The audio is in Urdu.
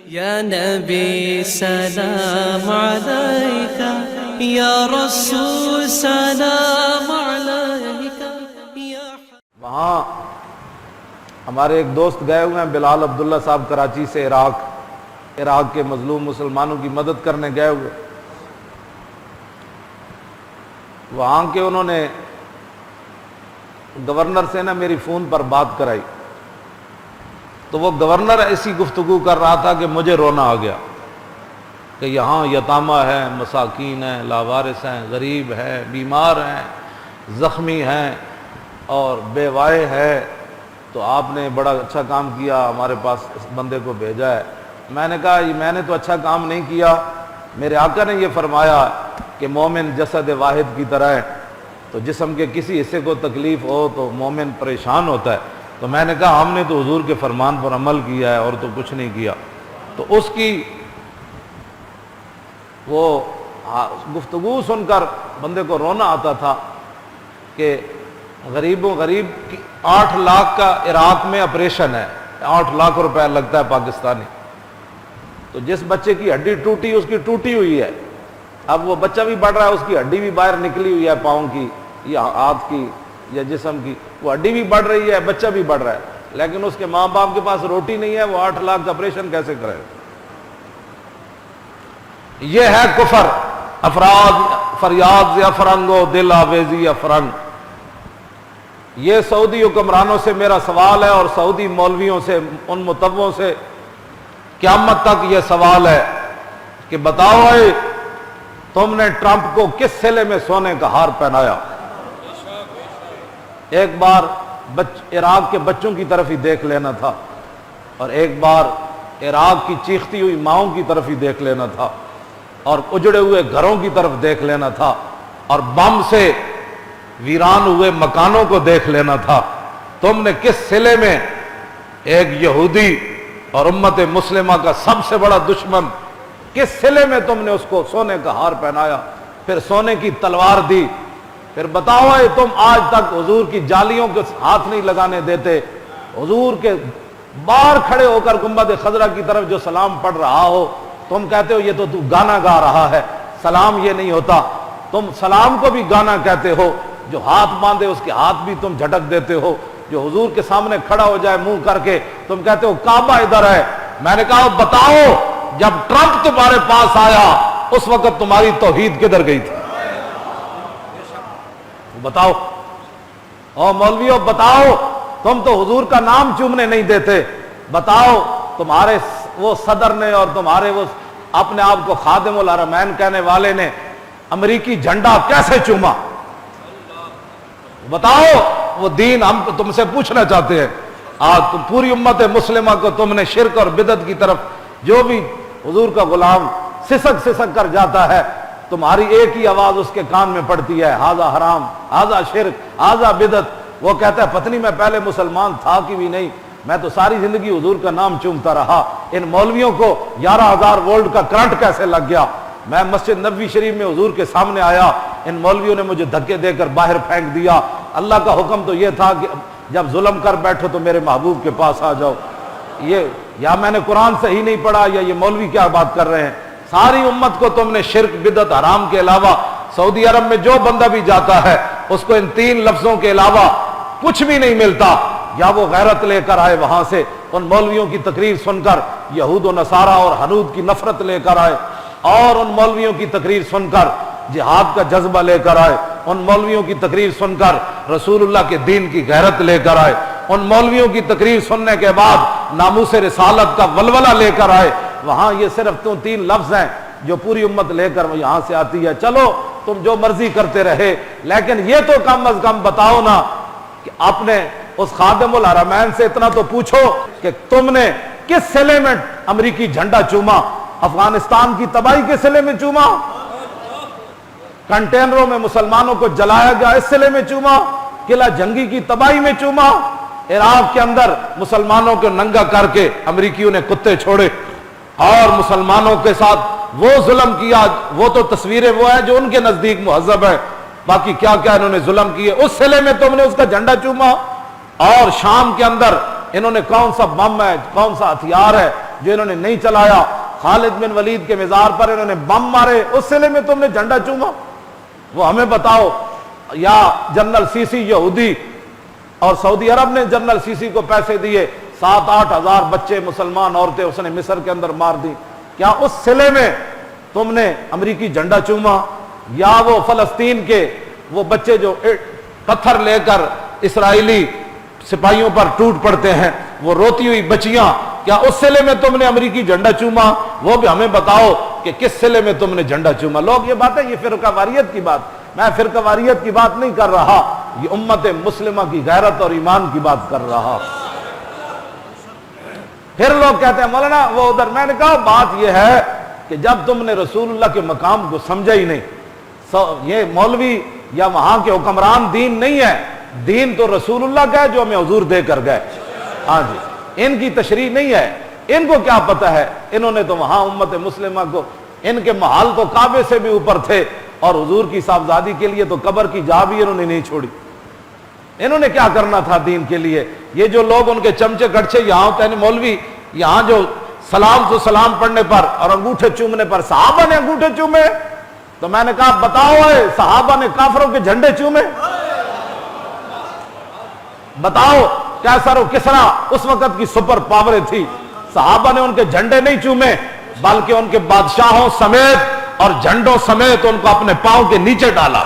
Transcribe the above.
یا نبی سلام علیکہ، یا رسول سلام علیکہ۔ وہاں ہمارے ایک دوست گئے ہوئے ہیں، بلال عبداللہ صاحب، کراچی سے عراق کے مظلوم مسلمانوں کی مدد کرنے گئے ہوئے۔ وہاں کے انہوں نے گورنر سے میری فون پر بات کرائی، تو وہ گورنر ایسی گفتگو کر رہا تھا کہ مجھے رونا آ گیا کہ یہاں یتامہ ہیں، مساکین ہیں، لاوارث ہیں، غریب ہیں، بیمار ہیں، زخمی ہیں اور بیوائے ہیں، تو آپ نے بڑا اچھا کام کیا، ہمارے پاس اس بندے کو بھیجا ہے۔ میں نے کہا میں نے تو اچھا کام نہیں کیا، میرے آقا نے یہ فرمایا کہ مومن جسد واحد کی طرح ہے، تو جسم کے کسی حصے کو تکلیف ہو تو مومن پریشان ہوتا ہے۔ تو میں نے کہا ہم نے تو حضور کے فرمان پر عمل کیا ہے اور تو کچھ نہیں کیا۔ تو اس کی وہ گفتگو سن کر بندے کو رونا آتا تھا کہ غریب 8 لاکھ کا عراق میں آپریشن ہے، 8 لاکھ روپے لگتا ہے پاکستانی۔ تو جس بچے کی ہڈی ٹوٹی اس کی ٹوٹی ہوئی ہے، اب وہ بچہ بھی بڑھ رہا ہے، اس کی ہڈی بھی باہر نکلی ہوئی ہے، پاؤں کی یا ہاتھ کی یا جسم کی، وہ ہڈی بھی بڑھ رہی ہے، بچہ بھی بڑھ رہا ہے، لیکن اس کے ماں باپ کے پاس روٹی نہیں ہے، وہ 8 لاکھ کا آپریشن کیسے کرے؟ یہ ہے کفر۔ افراد فریاد افرنگ و دل آویزی افرنگ۔ یہ سعودی حکمرانوں سے میرا سوال ہے اور سعودی مولویوں سے، ان متووں سے قیامت تک یہ سوال ہے کہ بتاؤ اے تم نے ٹرمپ کو کس صلے میں سونے کا ہار پہنایا؟ ایک بار عراق کے بچوں کی طرف ہی دیکھ لینا تھا، اور ایک بار عراق کی چیختی ہوئی ماؤں کی طرف ہی دیکھ لینا تھا، اور اجڑے ہوئے گھروں کی طرف دیکھ لینا تھا، اور بم سے ویران ہوئے مکانوں کو دیکھ لینا تھا۔ تم نے کس صلے میں ایک یہودی اور امت مسلمہ کا سب سے بڑا دشمن، کس صلے میں تم نے اس کو سونے کا ہار پہنایا، پھر سونے کی تلوار دی؟ پھر بتاؤ اے تم آج تک حضور کی جالیوں کے ہاتھ نہیں لگانے دیتے، حضور کے باہر کھڑے ہو کر گنبد خضرا کی طرف جو سلام پڑھ رہا ہو، تم کہتے ہو یہ تو گانا گا رہا ہے، سلام یہ نہیں ہوتا۔ تم سلام کو بھی گانا کہتے ہو، جو ہاتھ باندھے اس کے ہاتھ بھی تم جھٹک دیتے ہو، جو حضور کے سامنے کھڑا ہو جائے منہ کر کے تم کہتے ہو کعبہ ادھر ہے۔ میں نے کہا بتاؤ جب ٹرمپ تمہارے پاس آیا اس وقت تمہاری توحید کدھر گئی تھی؟ بتاؤ۔ او مولویوں بتاؤ، تم تو حضور کا نام چومنے نہیں دیتے، بتاؤ تمہارے وہ صدر نے اور تمہارے وہ اپنے آپ کو خادم الحرمین کہنے والے نے امریکی جھنڈا کیسے چوما؟ بتاؤ وہ دین ہم تم سے پوچھنا چاہتے ہیں۔ آج تم پوری امت مسلمہ کو تم نے شرک اور بدعت کی طرف، جو بھی حضور کا غلام سسک کر جاتا ہے، تمہاری ایک ہی آواز اس کے کان میں پڑتی ہے، ہاذا حرام، ہاذا شرک، ہاذا بدعت۔ وہ کہتا ہے پتہ نہیں میں پہلے مسلمان تھا کہ بھی نہیں، میں تو ساری زندگی حضور کا نام چومتا رہا، ان مولویوں کو 11,000 وولٹ کا کرنٹ کیسے لگ گیا؟ میں مسجد نبوی شریف میں حضور کے سامنے آیا، ان مولویوں نے مجھے دھکے دے کر باہر پھینک دیا۔ اللہ کا حکم تو یہ تھا کہ جب ظلم کر بیٹھو تو میرے محبوب کے پاس آ جاؤ۔ یہ یا میں نے قرآن صحیح نہیں پڑھا یا یہ مولوی کیا بات کر رہے ہیں؟ ساری امت کو تم نے شرک، بدعت، حرام کے علاوہ، سعودی عرب میں جو بندہ بھی جاتا ہے اس کو ان 3 لفظوں کے علاوہ کچھ بھی نہیں ملتا۔ یا وہ غیرت لے کر آئے وہاں سے ان مولویوں کی تقریر سن کر، یہود و نصارہ اور حنود کی نفرت لے کر آئے، اور ان مولویوں کی تقریر سن کر جہاد کا جذبہ لے کر آئے، ان مولویوں کی تقریر سن کر رسول اللہ کے دین کی غیرت لے کر آئے، ان مولویوں کی تقریر سننے کے بعد ناموس رسالت کا ولولہ لے کر آئے۔ وہاں یہ صرف 3 لفظ ہیں جو پوری امت لے کر یہاں سے آتی ہے۔ چلو تم جو مرضی کرتے رہے، لیکن یہ تو کم از کم بتاؤ نا کہ اپنے اس خادم الحرمین سے اتنا تو پوچھو کہ تم نے کس صلے میں امریکی جھنڈا چوما؟ افغانستان کی تباہی کے صلے میں چوما؟ کنٹینروں میں مسلمانوں کو جلایا گیا اس صلے میں چوما؟ قلعہ جنگی کی تباہی میں چوما؟ عراق کے اندر مسلمانوں کو ننگا کر کے امریکیوں نے کتے چھوڑے اور مسلمانوں کے ساتھ وہ ظلم کیا، وہ تو تصویریں وہ ہیں جو ان کے نزدیک مہذب ہے، باقی کیا کیا انہوں نے ظلم کیے، اس صلے میں تم نے اس کا جھنڈا چوما؟ اور شام کے اندر انہوں نے کون سا بم ہے، کون سا ہتھیار ہے جو انہوں نے نہیں چلایا، خالد بن ولید کے مزار پر انہوں نے بم مارے، اس سلے میں تم نے جھنڈا چوما؟ وہ ہمیں بتاؤ۔ یا جنرل سی سی یہودی، اور سعودی عرب نے جنرل سی سی کو پیسے دیے، 7-8 ہزار بچے مسلمان عورتیں اس نے مصر کے اندر مار دی، کیا اس سلے میں تم نے امریکی جھنڈا چوما؟ یا وہ فلسطین کے وہ بچے جو پتھر لے کر اسرائیلی سپاہیوں پر ٹوٹ پڑتے ہیں، وہ روتی ہوئی بچیاں، کیا اس سلے میں تم نے امریکی جھنڈا چوما؟ وہ بھی ہمیں بتاؤ کہ کس سلے میں تم نے جھنڈا چوما۔ لوگ یہ باتیں، یہ فرقہ واریت کی بات، میں فرقہ واریت کی بات نہیں کر رہا، یہ امت مسلمہ کی غیرت اور ایمان کی بات کر رہا۔ پھر لوگ کہتے ہیں مولانا وہ ادھر، میں نے کہا بات یہ ہے کہ جب تم نے رسول اللہ کے مقام کو سمجھا ہی نہیں، یہ مولوی یا وہاں کے حکمران دین نہیں ہے، دین تو رسول اللہ کا ہے جو ہمیں حضور دے کر گئے۔ ہاں جی، ان کی تشریح نہیں ہے، ان کو کیا پتہ ہے، انہوں نے تو وہاں امت مسلمہ کو، ان کے محال تو کعبے سے بھی اوپر تھے، اور حضور کی صاحبزادی کے لیے تو قبر کی جا بھی انہوں نے نہیں چھوڑی۔ انہوں نے کیا کرنا تھا دین کے لیے؟ یہ جو لوگ ان کے چمچے گڑچے یہاں ہوتے ہیں مولوی، یہاں جو سلام تو سلام پڑھنے پر اور انگوٹھے چومنے پر صحابہ نے انگوٹھے چومے، تو میں نے کہا بتاؤ صحابہ نے کافروں کے جھنڈے چومے؟ بتاؤ، کیسر و کسرا اس وقت کی سپر پاوریں تھی، صحابہ نے ان کے جھنڈے نہیں چومے، بلکہ ان کے بادشاہوں سمیت اور جھنڈوں سمیت ان کو اپنے پاؤں کے نیچے ڈالا۔